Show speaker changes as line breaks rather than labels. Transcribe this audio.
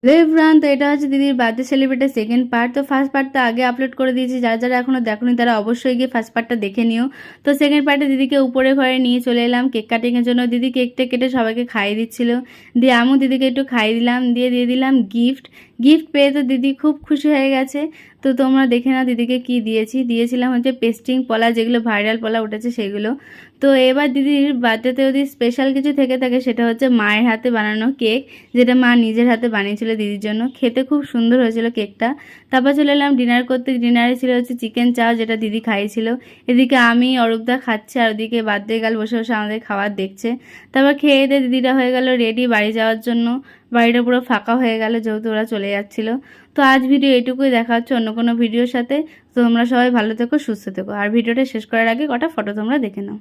Hello everyone, তো এটা হচ্ছে দিদির বার্থডে সেলিব্রেটের সেকেন্ড পার্ট। তো ফার্স্ট পার্ট তো আগে আপলোড করে দিয়েছি, যারা যারা এখনও দেখোনি তারা অবশ্যই গিয়ে ফার্স্ট পার্টটা দেখে নিও। তো সেকেন্ড পার্টে দিদিকে উপরে ঘরে নিয়ে চলে এলাম কেক কাটিংয়ের জন্য। দিদি কেকটা কেটে সবাইকে খাইয়ে দিচ্ছিল, দিয়ে আমিও দিদিকে একটু খাইয়ে দিলাম, দিয়ে দিলাম গিফট। গিফট পেয়ে তো দিদি খুব খুশি হয়ে গেছে। তো তোমরা দেখে নাও দিদিকে কি দিয়েছিলাম হচ্ছে পেস্টিং পলা, যেগুলো ভাইরাল পলা উঠেছে সেগুলো। তো এবার দিদির বার্থডেতে যদি স্পেশাল কিছু থেকে থাকে সেটা হচ্ছে মায়ের হাতে বানানো কেক, যেটা মা নিজের হাতে বানিয়েছিল দিদির জন্য। খেতে খুব সুন্দর হয়েছিল কেকটা। তারপর চলে এলাম ডিনার করতে। ডিনারে ছিল হচ্ছে চিকেন চাও, যেটা দিদি খাইয়েছিল। এদিকে আমি অরূপদা খাচ্ছে, আর ওদিকে বার্থডে গার্ল বসে বসে আমাদের খাবার দেখছে। তারপর খেয়ে দিয়ে দিদিরা হয়ে গেল রেডি বাড়ি যাওয়ার জন্য। বাড়িটা পুরো ফাঁকা হয়ে গেল যেহেতু ওরা চলে যাচ্ছিল। তো আজ ভিডিও এটুকুই, দেখা হচ্ছে অন্য কোনো ভিডিওর সাথে। তো তোমরা সবাই ভালো থেকো, সুস্থ থেকো। আর ভিডিওটা শেষ করার আগে কটা ফটো তোমরা দেখে নাও।